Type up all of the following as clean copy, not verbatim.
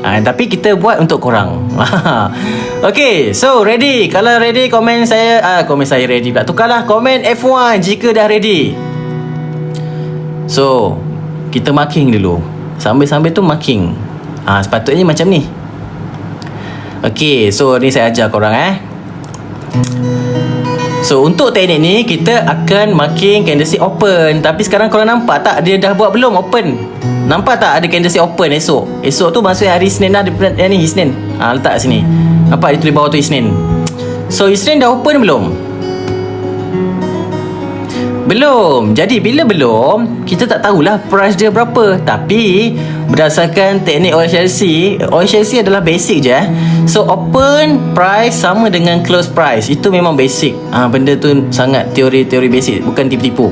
Tapi kita buat untuk korang. Okay, so ready? Kalau ready, komen saya ready pula. Tukarlah komen F1 jika dah ready. So kita marking dulu. Sambil-sambil tu marking. Sepatutnya macam ni. Okay, so ni saya ajar korang So untuk teknik ni kita akan marking candlestick open. Tapi sekarang korang nampak tak dia dah buat belum open? Nampak tak ada candlestick open esok? Esok tu maksudnya hari Isnin dah. Ni Isnin. Letak sini. Nampak dia tulis bawah tu Isnin. So Isnin dah open belum? Belum. Jadi bila belum, kita tak tahulah price dia berapa. Tapi berdasarkan teknik Oil Chelsea adalah basic je So open price sama dengan close price. Itu memang basic. Benda tu sangat teori basic, bukan tipu-tipu.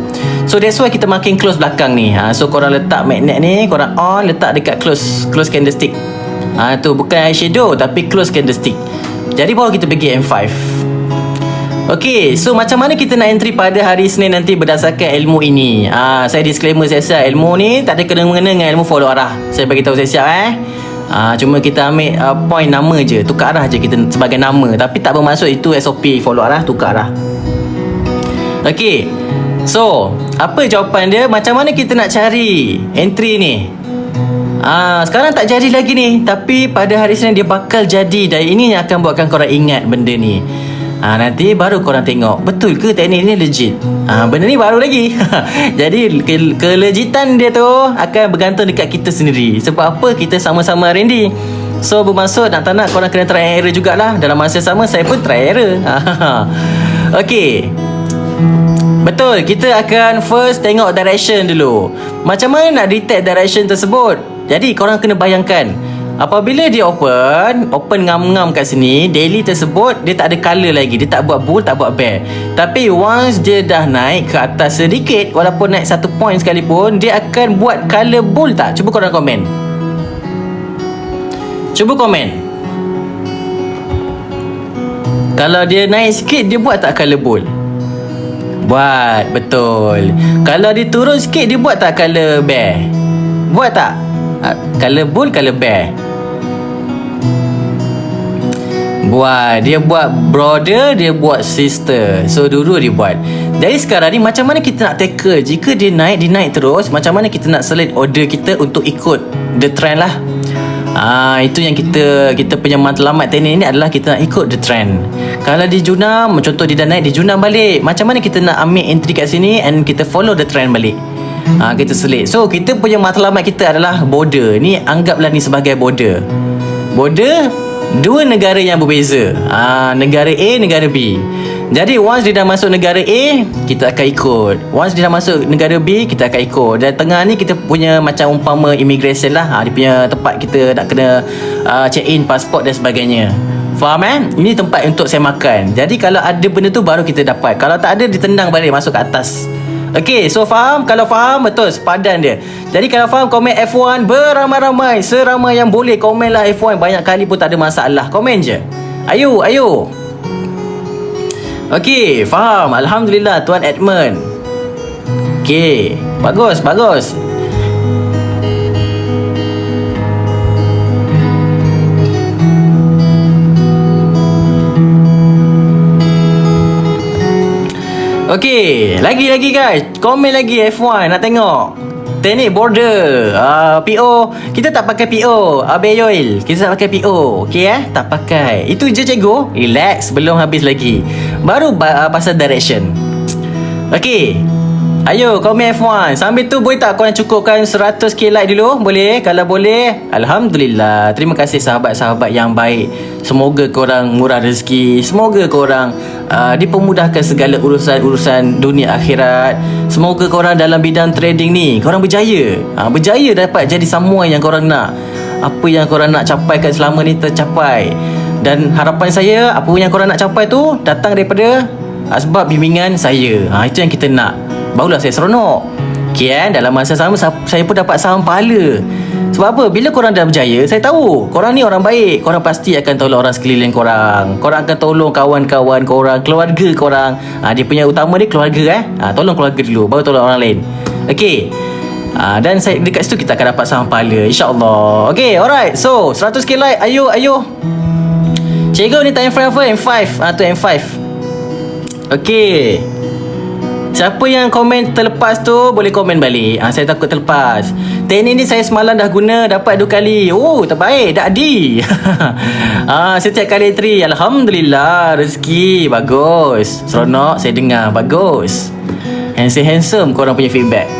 So that's why kita marking close belakang ni. So korang letak magnet ni, korang on, letak dekat close candlestick. Tu bukan eyeshadow tapi close candlestick. Jadi baru kita pergi M5. Okay, so macam mana kita nak entry pada hari Isnin nanti berdasarkan ilmu ini? Saya disclaimer siap-siap, ilmu ni tak ada kena-mengena dengan ilmu follow arah. Saya bagi tahu siap-siap cuma kita ambil point nama je, tukar arah je kita sebagai nama. Tapi tak bermaksud itu SOP follow arah, tukar arah. Okay, so apa jawapan dia? Macam mana kita nak cari entry ni? Sekarang tak jadi lagi ni, tapi pada hari Isnin dia bakal jadi. Dan ini yang akan buatkan korang ingat benda ni. Nanti baru korang tengok betul ke teknik ni legit. Benda ni baru lagi. Jadi kelejitan dia tu akan bergantung dekat kita sendiri. Sebab apa? Kita sama-sama R&D. So bermaksud nak tak nak korang kena try and error jugalah. Dalam masa sama saya pun try error. Okay, betul, kita akan first tengok direction dulu. Macam mana nak detect direction tersebut? Jadi korang kena bayangkan, apabila dia open ngam-ngam kat sini, daily tersebut dia tak ada color lagi. Dia tak buat bull, tak buat bear. Tapi once dia dah naik ke atas sedikit, walaupun naik 1 point sekalipun, dia akan buat color bull tak? Cuba korang komen. Cuba komen. Kalau dia naik sikit, dia buat tak color bull? Buat, betul. Kalau dia turun sikit, dia buat tak color bear? Buat tak? Color bull, color bear? Buat. Dia buat brother, dia buat sister. So dulu dia buat. Jadi sekarang ni macam mana kita nak tackle? Jika dia naik terus, macam mana kita nak select order kita untuk ikut the trend lah. Itu yang kita punya matlamat teknik ni adalah kita nak ikut the trend. Kalau dia junam, contoh dia dah naik, dia junam balik. Macam mana kita nak ambil entry kat sini and kita follow the trend balik? Kita select. So kita punya matlamat kita adalah border. Ni anggaplah ni sebagai border. Border dua negara yang berbeza. Negara A, negara B. Jadi once dia dah masuk negara A, kita akan ikut. Once dia dah masuk negara B, kita akan ikut. Dan tengah ni kita punya macam umpama immigration lah. Dia punya tempat kita nak kena check in pasport dan sebagainya. Faham Ini tempat untuk saya makan. Jadi kalau ada benda tu baru kita dapat. Kalau tak ada, ditendang balik masuk ke atas. Okay, so faham? Kalau faham, betul, sepadan dia. Jadi kalau faham, komen F1 beramai-ramai. Seramai yang boleh, komenlah F1. Banyak kali pun tak ada masalah. Komen je. Ayo. Okay, faham. Alhamdulillah, Tuan Edmund. Okay, bagus. Okay, lagi guys. Komen lagi F1, nak tengok teknik border. PO, kita tak pakai PO. Abeyoil, kita tak pakai PO. Okay tak pakai. Itu je cikgu. Relax, belum habis lagi. Baru pasal direction. Okay, ayo komen F1. Sambil tu boleh tak korang cukupkan 100k like dulu? Boleh? Kalau boleh, Alhamdulillah. Terima kasih sahabat-sahabat yang baik. Semoga korang murah rezeki. Semoga korang dipermudahkan segala urusan dunia akhirat. Semoga korang dalam bidang trading ni korang berjaya. Berjaya dapat jadi semua yang korang nak. Apa yang korang nak capaikan selama ni tercapai. Dan harapan saya, apa yang korang nak capai tu datang daripada sebab bimbingan saya. Itu yang kita nak. Barulah saya seronok. Okay dalam masa sama saya pun dapat saham pahala. Sebab apa? Bila korang dah berjaya, saya tahu korang ni orang baik. Korang pasti akan tolong orang sekeliling korang. Korang akan tolong kawan-kawan korang, keluarga korang. Dia punya utama dia keluarga Tolong keluarga dulu, baru tolong orang lain. Okay, Dan dekat situ kita akan dapat saham pahala, InsyaAllah. Okay, alright. So 100k like. Ayo. Cikgu ni time frame apa? M5. Tu M5. Okay, siapa yang komen terlepas tu boleh komen balik. Saya takut terlepas. Teknik ni saya semalam dah guna, dapat 2 kali. Oh, terbaik. Dak di. Setiap kali entry, alhamdulillah, rezeki bagus. Seronok saya dengar, bagus. Handsome korang punya feedback.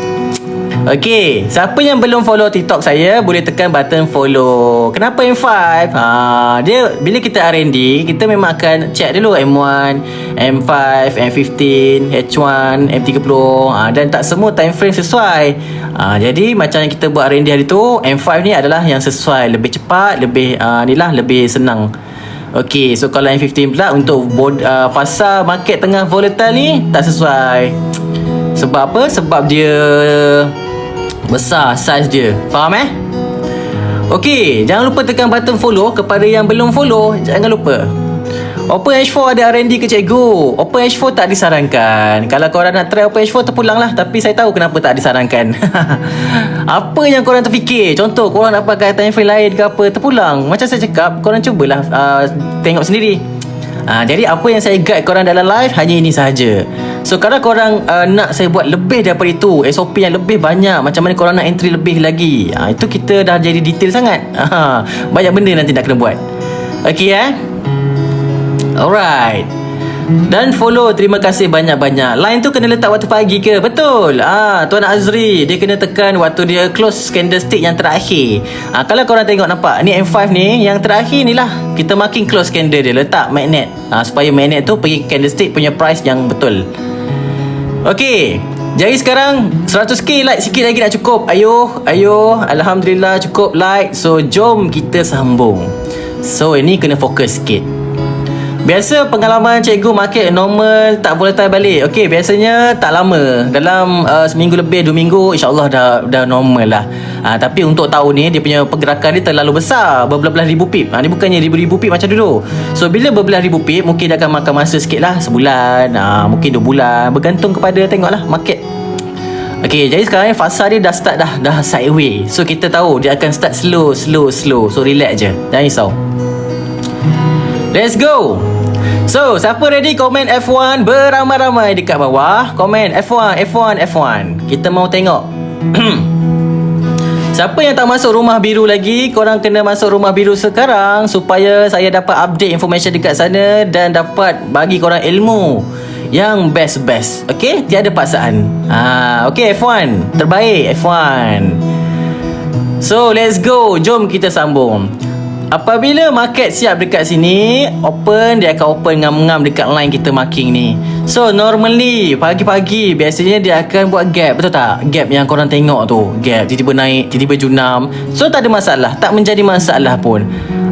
Okay, siapa yang belum follow TikTok saya boleh tekan button follow. Kenapa M5? Dia bila kita R&D, kita memang akan check dulu M1, M5, M15, H1, M30, dan tak semua time frame sesuai. Jadi macam yang kita buat R&D hari tu, M5 ni adalah yang sesuai, lebih cepat, lebih lebih senang. Okay, so kalau M15 pula untuk fasa market tengah volatile ni tak sesuai. Sebab apa? Sebab dia besar size dia. Faham Okey, jangan lupa tekan button follow kepada yang belum follow. Jangan lupa. OpenH4 ada R&D ke cikgu? OpenH4 tak disarankan. Kalau korang nak try OpenH4 terpulang lah. Tapi saya tahu kenapa tak disarankan. Apa yang korang terfikir? Contoh korang nak pakai time frame lain ke apa, terpulang. Macam saya cakap, korang cubalah tengok sendiri. Jadi apa yang saya guide korang dalam live hanya ini sahaja. So kalau korang nak saya buat lebih daripada itu, SOP yang lebih banyak, macam mana korang nak entry lebih lagi, itu kita dah jadi detail sangat. Banyak benda nanti nak kena buat. Okay alright. Dan follow, terima kasih banyak-banyak. Line tu kena letak waktu pagi ke? Betul. Tuan Azri, dia kena tekan waktu dia close candlestick yang terakhir. Kalau korang tengok nampak, ni M5 ni yang terakhir ni lah, kita marking close candle dia, letak magnet supaya magnet tu pergi candlestick punya price yang betul. Okay, jadi sekarang 100k like sikit lagi nak cukup. Ayo, alhamdulillah cukup like. So jom kita sambung. So ini kena fokus sikit. Biasa pengalaman cikgu market normal tak volatile balik. Okey, biasanya tak lama, dalam seminggu lebih, 2 minggu insya-Allah dah normal lah. Tapi untuk tahun ni dia punya pergerakan dia terlalu besar, berbelas-belas ribu pip. Ni bukannya ribu-ribu pip macam dulu. So bila berbelas ribu pip, mungkin dia akan makan masa sikit lah, sebulan, mungkin 2 bulan, bergantung kepada tengoklah market. Okey, jadi sekarang ni fasa dia dah start dah sideways. So kita tahu dia akan start slow. So relax je, jangan risau. Let's go. So, siapa ready komen F1 beramai-ramai dekat bawah. Komen F1. Kita mau tengok. Siapa yang tak masuk rumah biru lagi, korang kena masuk rumah biru sekarang supaya saya dapat update information dekat sana dan dapat bagi korang ilmu yang best. Okay, tiada paksaan. Okay, F1 terbaik, F1. So, let's go. Jom kita sambung. Apabila market siap dekat sini, open, dia akan open ngam-ngam dekat line kita marking ni. So normally pagi-pagi biasanya dia akan buat gap, betul tak? Gap yang korang tengok tu, gap tiba-tiba naik, tiba-tiba junam. So tak ada masalah, tak menjadi masalah pun.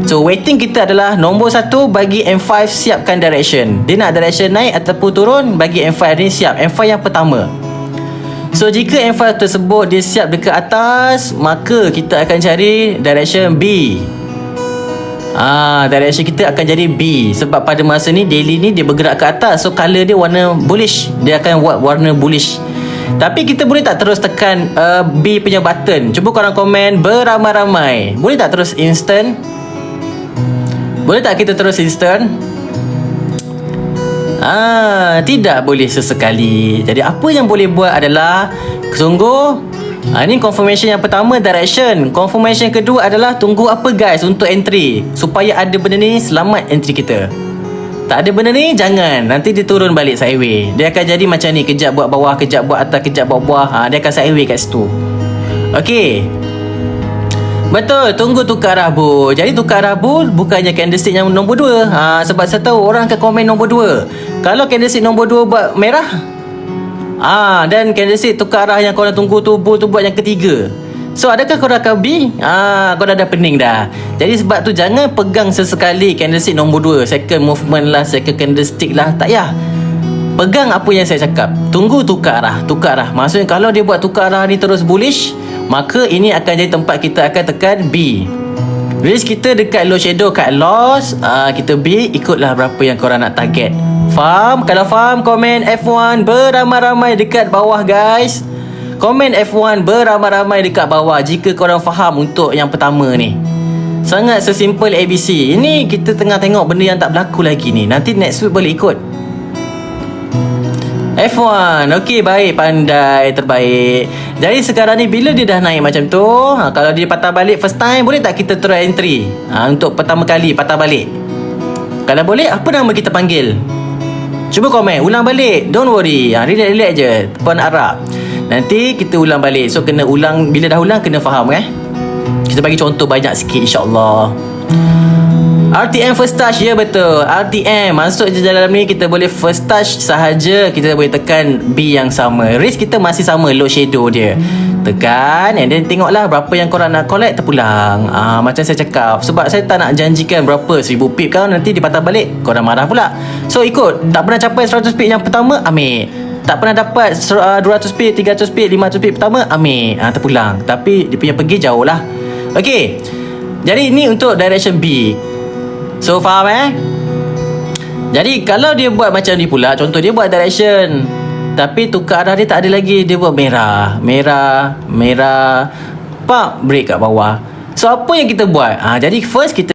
So waiting kita adalah nombor 1, bagi M5 siapkan direction. Dia nak direction naik ataupun turun, bagi M5 ni siap. M5 yang pertama. So jika M5 tersebut dia siap dekat atas, maka kita akan cari direction B. Direction kita akan jadi B. Sebab pada masa ni daily ni dia bergerak ke atas. So color dia warna bullish, dia akan buat warna bullish. Tapi kita boleh tak terus tekan B punya button? Cuba korang komen beramai-ramai. Boleh tak terus instant? Boleh tak kita terus instant? Tidak boleh sesekali. Jadi apa yang boleh buat adalah sungguh, ini confirmation yang pertama, direction. Confirmation kedua adalah tunggu apa guys untuk entry, supaya ada benda ni selamat entry kita. Tak ada benda ni jangan, nanti dia turun balik sideways. Dia akan jadi macam ni, kejap buat bawah, kejap buat atas, kejap buat bawah. Dia akan sideways kat situ. Okey, betul, tunggu tukar rabu. Jadi tukar rabu bukannya candlestick yang nombor 2. Sebab saya tahu orang akan komen nombor 2. Kalau candlestick nombor 2 buat merah, dan candlestick tukar arah yang korang tunggu tu, bull tu buat yang ketiga. So adakah korang akan B? Korang dah pening dah. Jadi sebab tu jangan pegang sesekali candlestick nombor 2, second movement lah, second candlestick lah. Tak payah. Pegang apa yang saya cakap. Tunggu tukar arah. Maksudnya kalau dia buat tukar arah ni terus bullish, maka ini akan jadi tempat kita akan tekan B. Risk kita dekat low shadow, cut loss, kita B, ikutlah berapa yang korang nak target. Faham? Kalau faham, komen F1 beramai-ramai dekat bawah guys. Komen F1 beramai-ramai dekat bawah jika korang faham untuk yang pertama ni. Sangat sesimpel ABC. Ini kita tengah tengok benda yang tak berlaku lagi ni. Nanti next week boleh ikut. F1. Okey, baik, pandai, terbaik. Jadi sekarang ni bila dia dah naik macam tu, kalau dia patah balik first time, boleh tak kita try entry? Untuk pertama kali patah balik. Kalau boleh, apa nama kita panggil? Cuba komen, ulang balik. Don't worry. Relax-relax je. Puan Arab. Nanti kita ulang balik. So kena ulang, bila dah ulang kena faham Kita bagi contoh banyak sikit insyaAllah. RTM first touch, ya betul. RTM masuk je dalam ni, kita boleh first touch sahaja. Kita boleh tekan B yang sama. Race kita masih sama, load shadow dia. Tekan and then tengoklah berapa yang korang nak collect, terpulang. Macam saya cakap, sebab saya tak nak janjikan berapa 1000 pip kan, nanti dipatah balik korang marah pula. So ikut, tak pernah capai 100 pip yang pertama, ambil. Tak pernah dapat 200 pip, 300 pip, 500 pip pertama, ambil. Terpulang. Tapi dia punya pergi jauh lah. Okay, jadi ni untuk direction B. So faham Jadi kalau dia buat macam ni pula, contoh dia buat direction tapi tukar arah dia tak ada lagi, dia buat merah, merah, merah, pak, break kat bawah. So apa yang kita buat? Jadi first kita